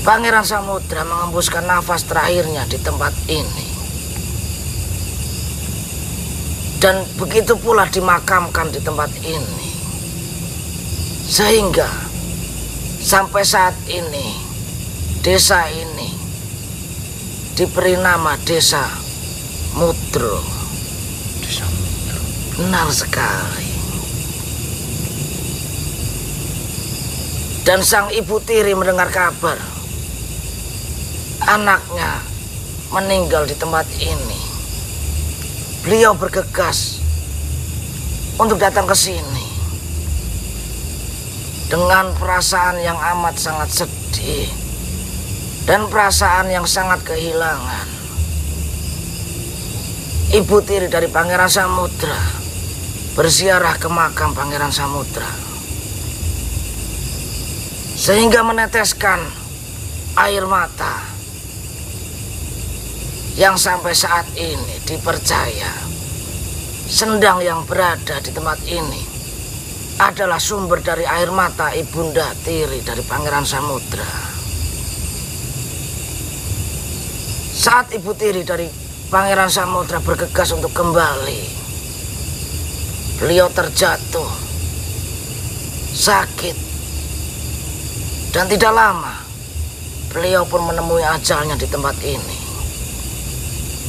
Pangeran Samudra mengembuskan nafas terakhirnya di tempat ini. Dan begitu pula dimakamkan di tempat ini. Sehingga sampai saat ini desa ini diberi nama Desa Mudro. Desa Mudro. Benar sekali. Dan sang ibu tiri mendengar kabar anaknya meninggal di tempat ini. Beliau bergegas untuk datang ke sini dengan perasaan yang amat sangat sedih dan perasaan yang sangat kehilangan. Ibu tiri dari Pangeran Samudra berziarah ke makam Pangeran Samudra sehingga meneteskan air mata yang sampai saat ini dipercaya sendang yang berada di tempat ini adalah sumber dari air mata ibunda tiri dari Pangeran Samudra. Saat ibu tiri dari Pangeran Samudra bergegas untuk kembali, beliau terjatuh sakit dan tidak lama beliau pun menemui ajalnya di tempat ini.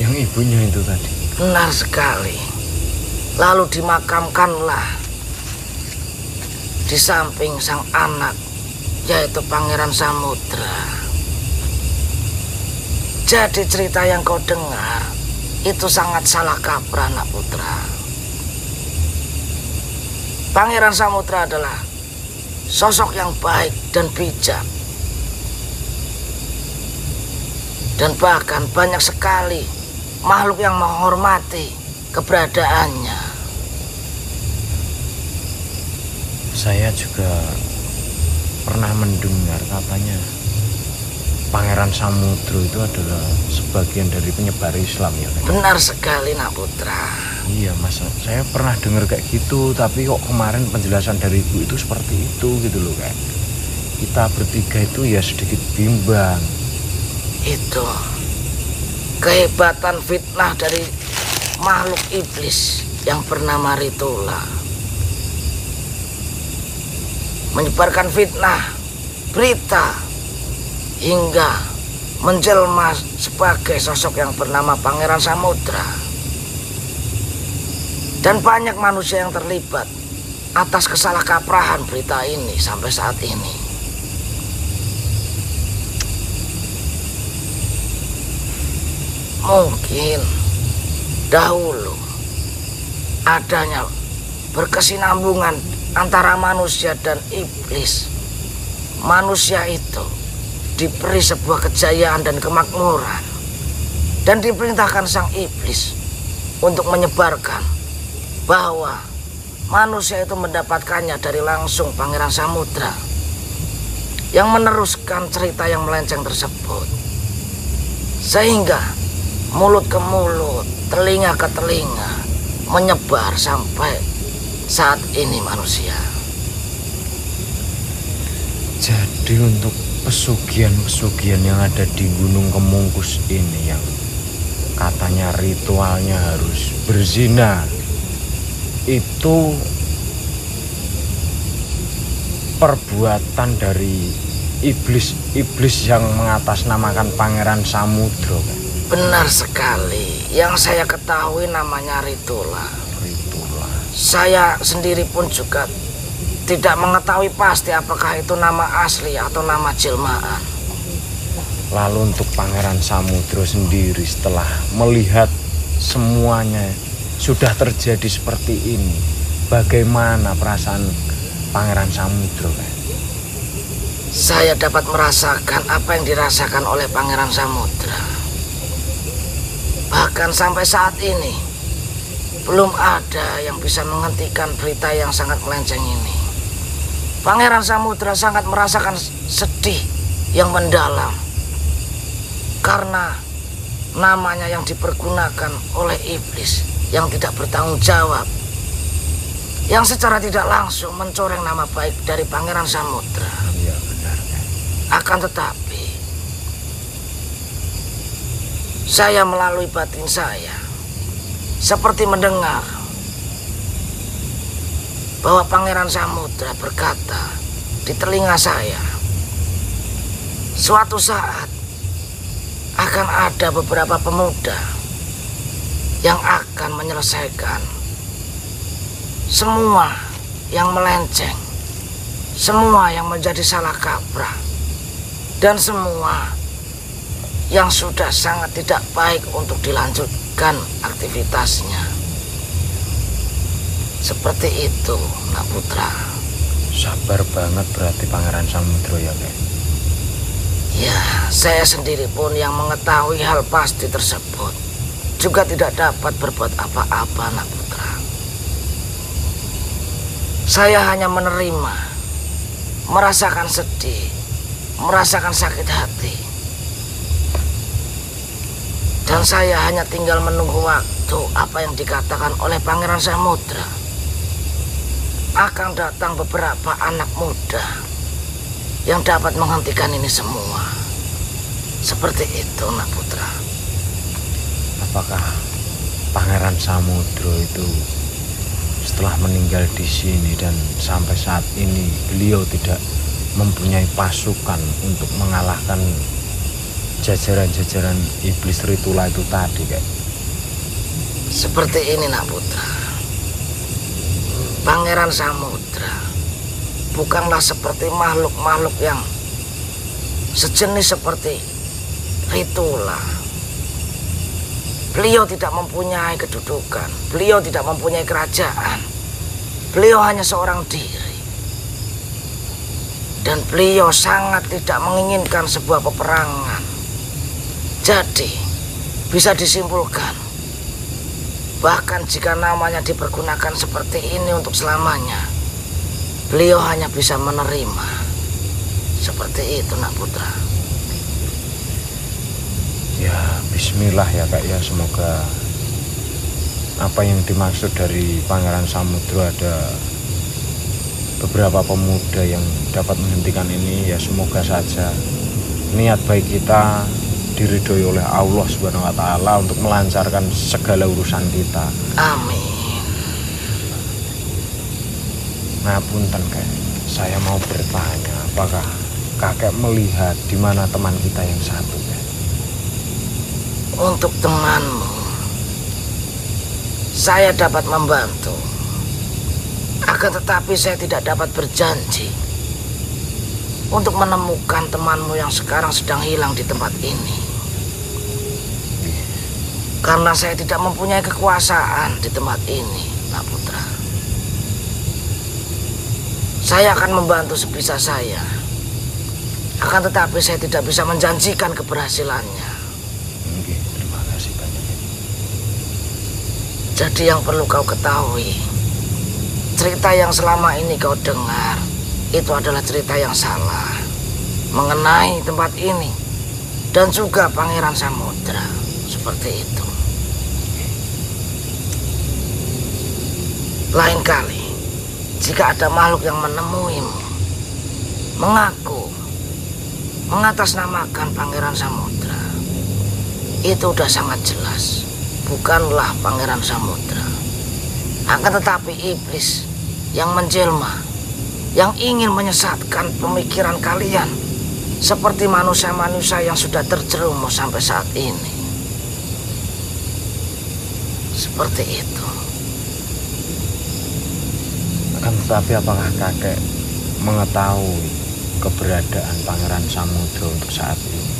Yang ibunya itu tadi? Benar sekali. Lalu dimakamkanlah di samping sang anak, yaitu Pangeran Samudra. Jadi cerita yang kau dengar itu sangat salah kaprah, nak putra. Pangeran Samudra adalah sosok yang baik dan bijak. Dan bahkan banyak sekali makhluk yang menghormati keberadaannya. Saya juga pernah mendengar katanya Pangeran Samudro itu adalah sebagian dari penyebar Islam ya kan? Benar sekali, nak putra. Iya mas, saya pernah dengar kayak gitu, tapi kok kemarin penjelasan dari ibu itu seperti itu gitu loh kan. Kita bertiga itu ya sedikit bimbang. Itu kehebatan fitnah dari makhluk iblis yang bernama Ritula. Menyebarkan fitnah, berita, hingga menjelma sebagai sosok yang bernama Pangeran Samudra. Dan banyak manusia yang terlibat atas kesalahkaprahan berita ini sampai saat ini. Mungkin dahulu adanya berkesinambungan antara manusia dan iblis. Manusia itu diberi sebuah kejayaan dan kemakmuran dan diperintahkan sang iblis untuk menyebarkan bahwa manusia itu mendapatkannya dari langsung Pangeran Samudra yang meneruskan cerita yang melenceng tersebut, sehingga mulut ke mulut, telinga ke telinga, menyebar sampai saat ini manusia. Jadi untuk pesugihan-pesugihan yang ada di Gunung Kemungkus ini yang katanya ritualnya harus berzina, itu perbuatan dari iblis-iblis yang mengatasnamakan Pangeran Samudro kan? Benar sekali. Yang saya ketahui namanya Ritula. Ritula. Saya sendiri pun juga tidak mengetahui pasti apakah itu nama asli atau nama jelmaan. Lalu untuk Pangeran Samudro sendiri setelah melihat semuanya sudah terjadi seperti ini, bagaimana perasaan Pangeran Samudro kan? Saya dapat merasakan apa yang dirasakan oleh Pangeran Samudra. Bahkan sampai saat ini belum ada yang bisa menghentikan berita yang sangat melenceng ini. Pangeran Samudra sangat merasakan sedih yang mendalam karena namanya yang dipergunakan oleh iblis yang tidak bertanggung jawab, yang secara tidak langsung mencoreng nama baik dari Pangeran Samudra. Iya benar kan? Akan tetapi Saya melalui batin saya seperti mendengar bahwa Pangeran Samudra berkata di telinga saya, suatu saat akan ada beberapa pemuda yang akan menyelesaikan semua yang melenceng, semua yang menjadi salah kaprah, dan semua yang sudah sangat tidak baik untuk dilanjutkan aktivitasnya. Seperti itu, Nak Putra. Sabar banget berarti Pangeran Samudra ya, Kek? Ya, saya sendiri pun yang mengetahui hal pasti tersebut juga tidak dapat berbuat apa-apa, Nak Putra. Saya hanya menerima, merasakan sedih, merasakan sakit hati. Dan saya hanya tinggal menunggu waktu apa yang dikatakan oleh Pangeran Samudra. Akan datang beberapa anak muda yang dapat menghentikan ini semua. Seperti itu, Nak Putra. Apakah Pangeran Samudra itu setelah meninggal di sini dan sampai saat ini beliau tidak mempunyai pasukan untuk mengalahkan jajaran-jajaran iblis Ritula itu tadi, Kak? Seperti ini, Nak Putra. Pangeran Samudra bukanlah seperti makhluk-makhluk yang sejenis seperti Ritula. Beliau tidak mempunyai kedudukan, beliau tidak mempunyai kerajaan. Beliau hanya seorang diri. Dan beliau sangat tidak menginginkan sebuah peperangan. Jadi, bisa disimpulkan, bahkan jika namanya dipergunakan seperti ini untuk selamanya, beliau hanya bisa menerima. Seperti itu, Nak Putra. Ya, bismillah ya, Kak ya. Semoga apa yang dimaksud dari Pangeran Samudra, ada beberapa pemuda yang dapat menghentikan ini, ya semoga saja niat baik kita diridhoi oleh Allah Subhanahu wa Ta'ala untuk melancarkan segala urusan kita. Amin. Ngapunten, Kak, saya mau bertanya, apakah kakek melihat di mana teman kita yang satu, Kak? Untuk temanmu, saya dapat membantu. Akan tetapi saya tidak dapat berjanji untuk menemukan temanmu yang sekarang sedang hilang di tempat ini. Karena saya tidak mempunyai kekuasaan di tempat ini, Nak Putra. Saya akan membantu sebisa saya. Akan tetapi saya tidak bisa menjanjikan keberhasilannya. Oke, terima kasih banyak. Jadi yang perlu kau ketahui, cerita yang selama ini kau dengar itu adalah cerita yang salah mengenai tempat ini dan juga Pangeran Samudra. Seperti itu. Lain kali, jika ada makhluk yang menemuimu, mengaku mengatasnamakan Pangeran Samudra, itu udah sangat jelas bukanlah Pangeran Samudra. Akan tetapi iblis yang menjelma, yang ingin menyesatkan pemikiran kalian seperti manusia-manusia yang sudah terjerumus sampai saat ini. Seperti itu. Akan tetapi apakah kakek mengetahui keberadaan Pangeran Samudra untuk saat ini?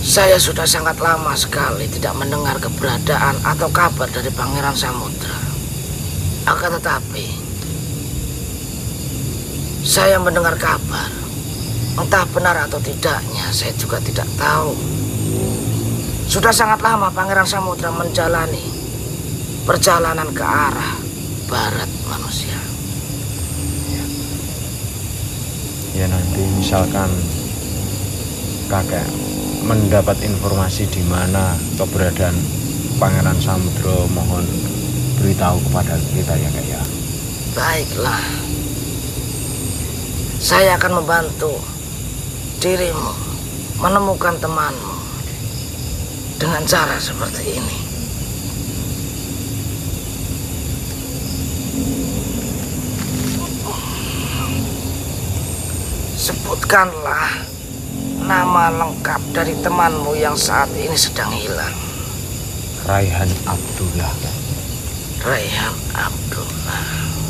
Saya sudah sangat lama sekali tidak mendengar keberadaan atau kabar dari Pangeran Samudra. Akan tetapi, saya mendengar kabar. Entah benar atau tidaknya, saya juga tidak tahu. Sudah sangat lama Pangeran Samudra menjalani perjalanan ke arah barat manusia. Ya nanti misalkan kakek mendapat informasi di mana keberadaan Pangeran Samudra, mohon beritahu kepada kita ya, Kak ya. Baiklah. Saya akan membantu dirimu menemukan temanmu. dengan cara seperti ini. Sebutkanlah nama lengkap dari temanmu yang saat ini sedang hilang. Raihan Abdullah. Raihan Abdullah.